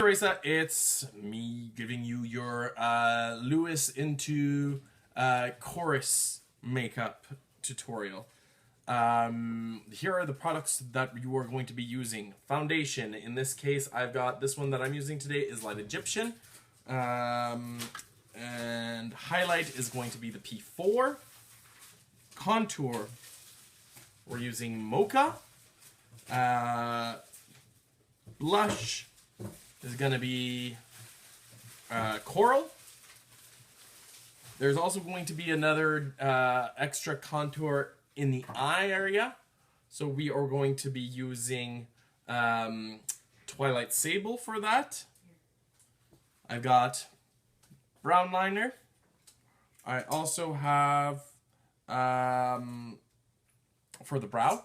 Teresa, it's me giving you your Luiz into chorus makeup tutorial. Here are the products that you are going to be using. Foundation. In this case, I've got this one that I'm using today is Light Egyptian. And highlight is going to be the P4. Contour, we're using Mocha. Blush is going to be Coral. There's also going to be another extra contour in the eye area. So we are going to be using Twilight Sable for that. I've got brown liner. I also have, for the brow,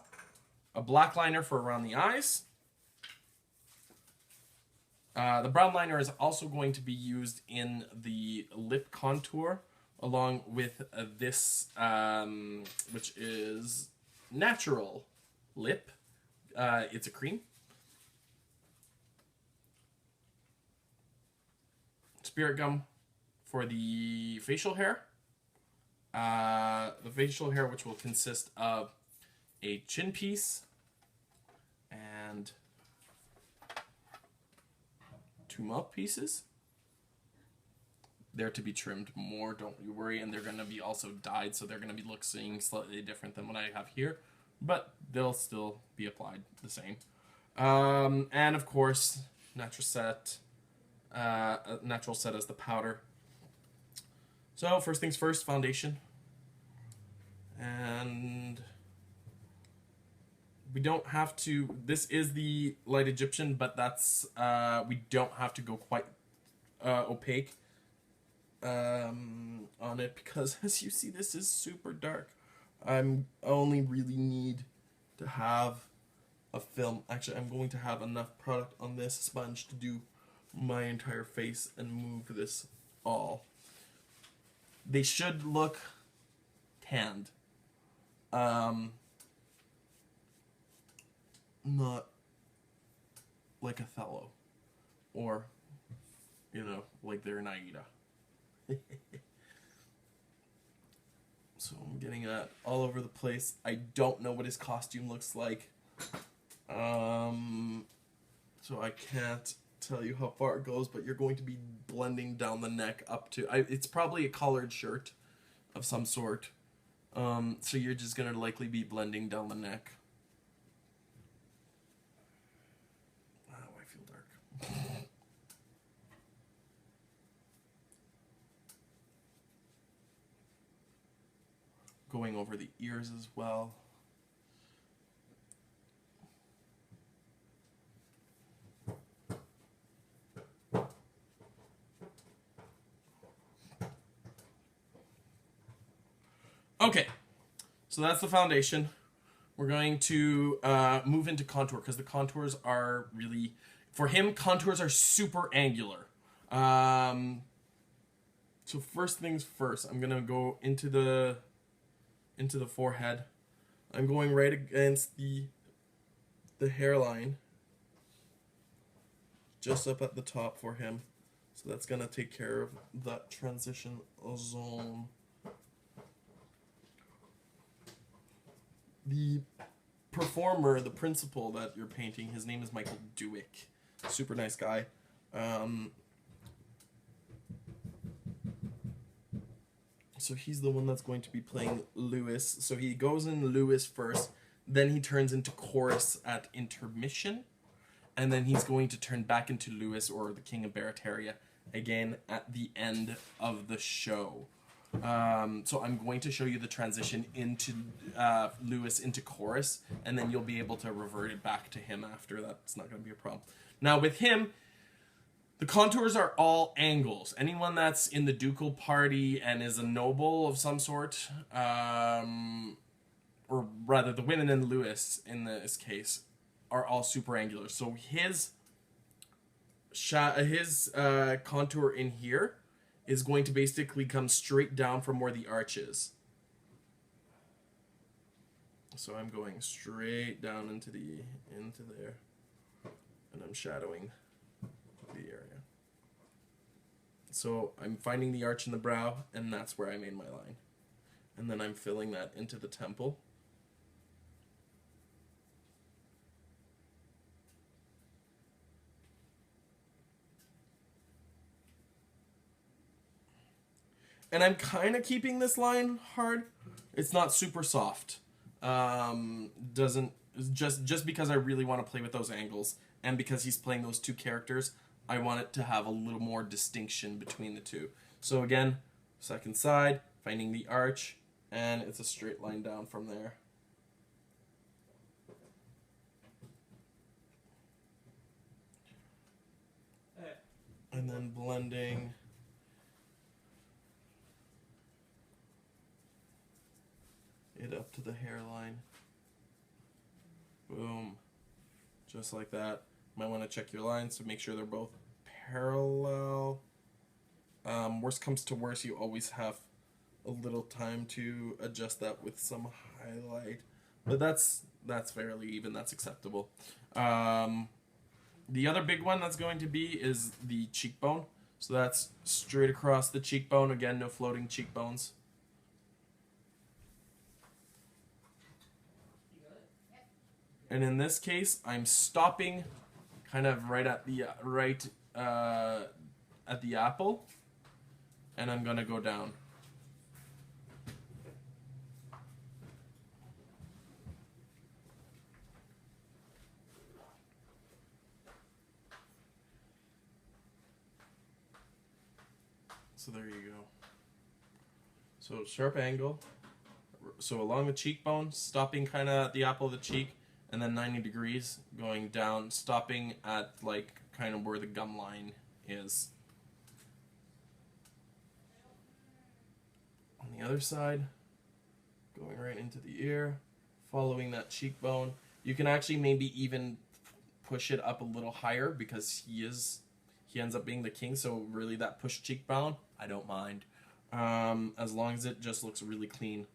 a black liner for around the eyes. The brown liner is also going to be used in the lip contour, along with this, which is Natural Lip. It's a cream. Spirit Gum for the facial hair. The facial hair, which will consist of a chin piece and 2 mouth pieces. They're to be trimmed more, don't you worry, and they're going to be also dyed, so they're going to be looking slightly different than what I have here, but they'll still be applied the same. And of course, natural set as the powder. So first things first, foundation. And we don't have to, this is the Light Egyptian, but that's, we don't have to go quite opaque on it, because as you see, this is super dark. I only really need to have a film. Actually, I'm going to have enough product on this sponge to do my entire face and move this all. They should look tanned. Not like Othello, or, you know, like they're in Aida. So I'm getting that all over the place. I don't know what his costume looks like, so I can't tell you how far it goes, but you're going to be blending down the neck up to, it's probably a collared shirt of some sort, so you're just going to likely be blending down the neck. Oh, I feel dark. Going over the ears as well. Okay, so that's the foundation. We're going to move into contour, because the contours are really, for him, contours are super angular. So first things first, I'm gonna go into the forehead. I'm going right against the hairline, just up at the top for him. So that's gonna take care of that transition zone. The performer, the principal that you're painting, his name is Michael Dewick. Super nice guy. So he's the one that's going to be playing Luiz. So he goes in Luiz first, then he turns into chorus at intermission, and then he's going to turn back into Luiz, or the King of Barataria, again at the end of the show. So I'm going to show you the transition into Luiz into chorus, and then you'll be able to revert it back to him after. That's not going to be a problem. Now with him, the contours are all angles. Anyone that's in the ducal party and is a noble of some sort, or rather the women in Luiz in this case, are all super angular. So his contour in here is going to basically come straight down from where the arch is. So I'm going straight down into there, and I'm shadowing the So I'm finding the arch in the brow, and that's where I made my line. And then I'm filling that into the temple. And I'm kind of keeping this line hard. It's not super soft. Doesn't just because I really want to play with those angles, and because he's playing those two characters, I want it to have a little more distinction between the two. So again, second side, finding the arch, and it's a straight line down from there. And then blending it up to the hairline. Boom. Just like that. Might want to check your lines to make sure they're both parallel. Worst comes to worst, you always have a little time to adjust that with some highlight. But that's fairly even, that's acceptable. The other big one that's going to be is the cheekbone. So that's straight across the cheekbone. Again, no floating cheekbones. And in this case, I'm stopping kind of right at the at the apple, and I'm gonna go down. So there you go. So sharp angle. So along the cheekbone, stopping kind of at the apple of the cheek, and then 90 degrees going down, stopping at like kind of where the gum line is. On the other side, going right into the ear, following that cheekbone. You can actually maybe even push it up a little higher because he ends up being the king, so really that push cheekbone, I don't mind. As long as it just looks really clean.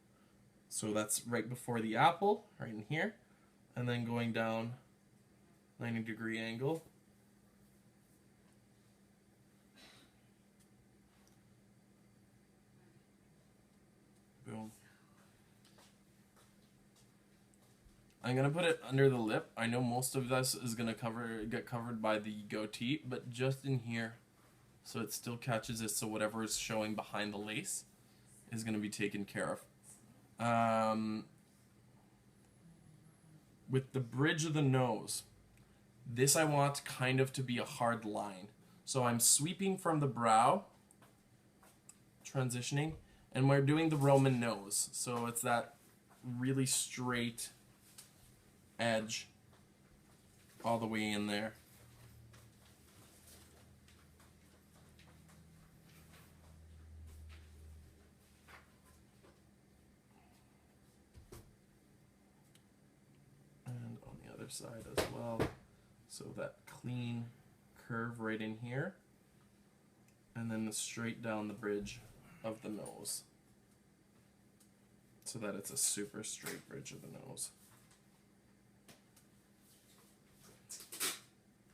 So that's right before the apple, right in here. And then going down 90-degree angle. Boom. I'm gonna put it under the lip. I know most of this is gonna get covered by the goatee, but just in here, so it still catches it. So whatever is showing behind the lace is gonna be taken care of. With the bridge of the nose, this I want kind of to be a hard line. So I'm sweeping from the brow, transitioning, and we're doing the Roman nose. So it's that really straight edge all the way in there. And on the other side as well. So that clean curve right in here. And then straight down the bridge of the nose. So that it's a super straight bridge of the nose.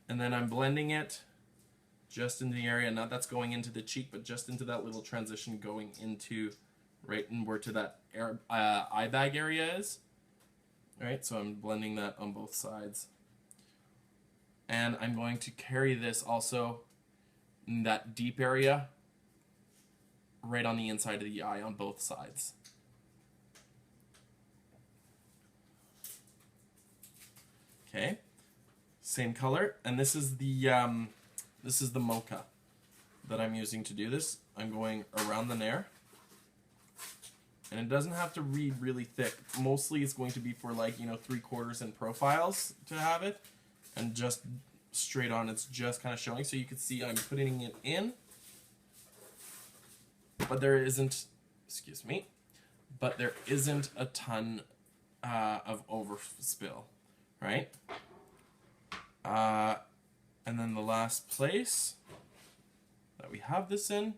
And then I'm blending it just in the area, not that's going into the cheek, but just into that little transition going into right in where to that eye bag area is. Right, so I'm blending that on both sides. And I'm going to carry this also in that deep area right on the inside of the eye on both sides. Okay, same color, and this is the mocha that I'm using to do this. I'm going around the nair, and it doesn't have to read really thick. Mostly it's going to be for like 3/4 in profiles to have it, and just straight on it's just kind of showing, so you can see I'm putting it in, but there isn't, excuse me, but there isn't a ton of overspill, right? And then the last place that we have this in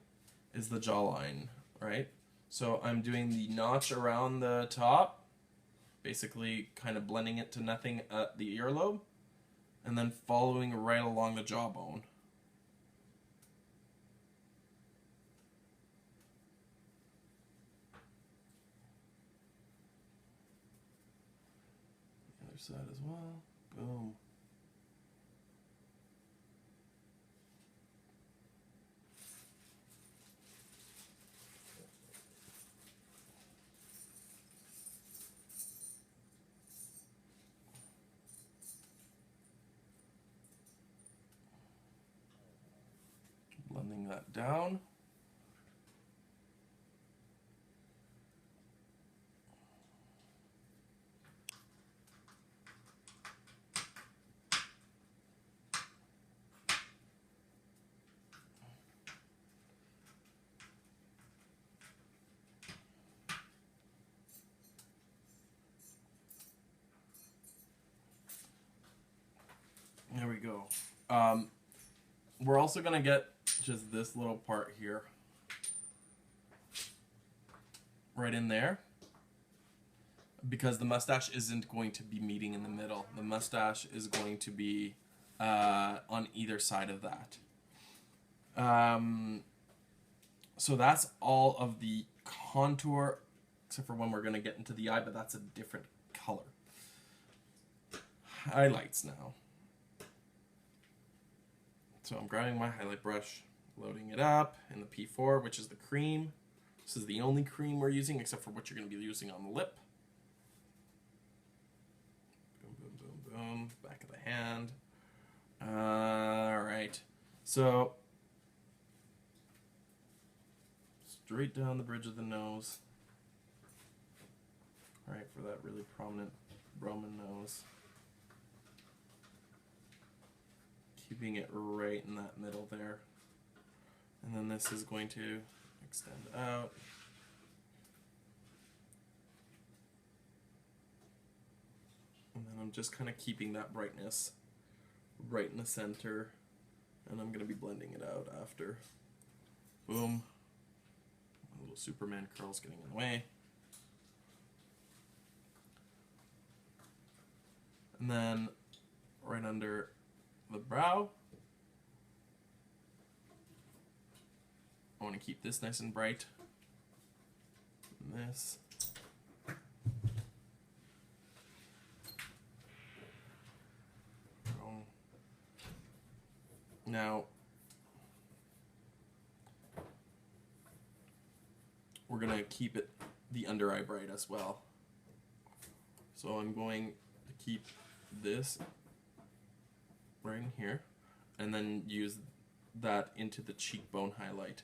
is the jawline, right? So I'm doing the notch around the top, basically kind of blending it to nothing at the earlobe, and then following right along the jawbone. side as well. Boom. Blending that down. There we go. We're also going to get just this little part here. Right in there. Because the mustache isn't going to be meeting in the middle. The mustache is going to be on either side of that. So that's all of the contour, except for when we're going to get into the eye, but that's a different color. Highlights now. So I'm grabbing my highlight brush, loading it up in the P4, which is the cream. This is the only cream we're using, except for what you're going to be using on the lip. Boom, boom, boom, boom. Back of the hand. Alright. So, straight down the bridge of the nose. Alright, for that really prominent Roman nose. Keeping it right in that middle there. And then this is going to extend out. And then I'm just kind of keeping that brightness right in the center. And I'm going to be blending it out after. Boom. My little Superman curls getting in the way. And then right under the brow, I want to keep this nice and bright. And this. Now, we're going to keep it the under eye bright as well. So I'm going to keep this right in here, and then use that into the cheekbone highlight.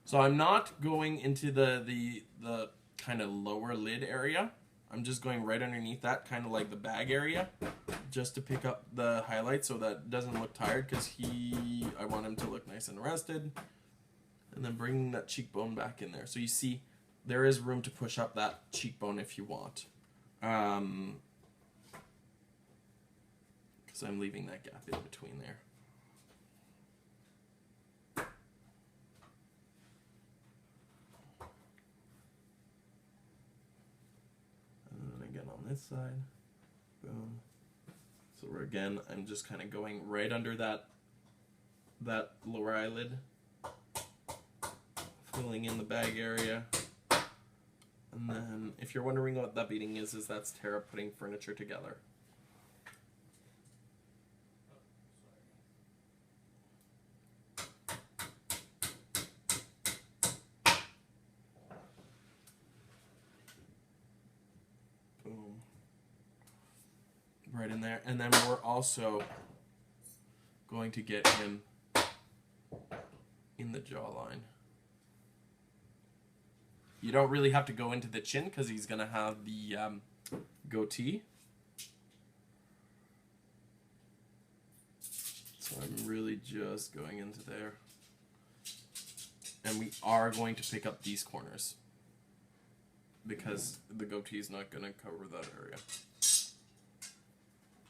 So I'm not going into the kind of lower lid area. I'm just going right underneath that, kind of like the bag area, just to pick up the highlight so that it doesn't look tired, because I want him to look nice and rested. And then bringing that cheekbone back in there. So you see, there is room to push up that cheekbone if you want. Because I'm leaving that gap in between there. And then again on this side, boom. So we're again, I'm just kind of going right under that lower eyelid, filling in the bag area. And then, if you're wondering what that beading is that's Tara putting furniture together. Boom. Right in there. And then we're also going to get him in the jawline. You don't really have to go into the chin because he's going to have the goatee. So I'm really just going into there. And we are going to pick up these corners, because the goatee is not going to cover that area.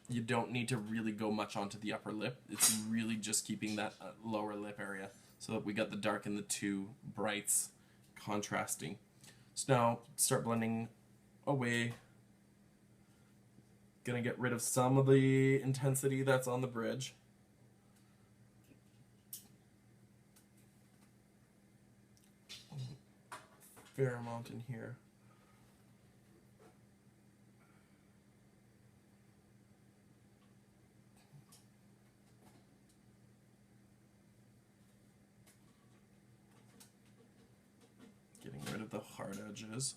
You don't need to really go much onto the upper lip. It's really just keeping that lower lip area so that we got the dark and the two brights contrasting. So now start blending away. Gonna get rid of some of the intensity that's on the bridge. Fair amount in here. with the hard edges.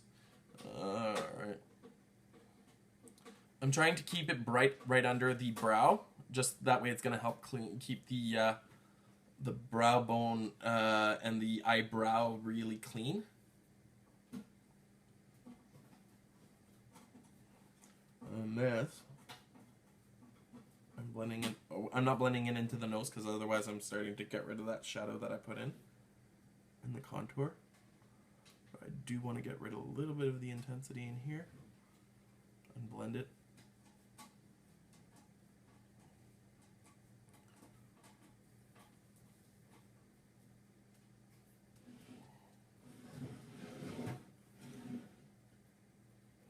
Alright. I'm trying to keep it bright right under the brow. Just that way it's going to help keep the brow bone and the eyebrow really clean. And this, I'm blending it. Oh, I'm not blending it into the nose because otherwise I'm starting to get rid of that shadow that I put in the contour. But I do want to get rid of a little bit of the intensity in here and blend it.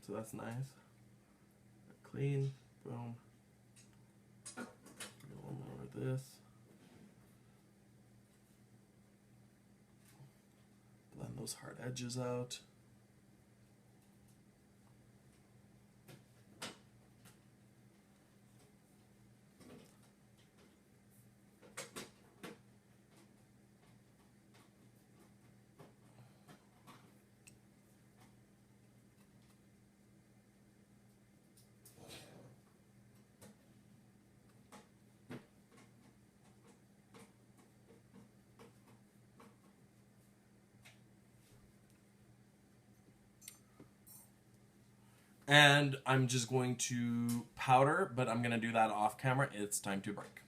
So that's nice. Clean, boom. A little more of this. Blend those hard edges out. And I'm just going to powder, but I'm going to do that off camera. It's time to break.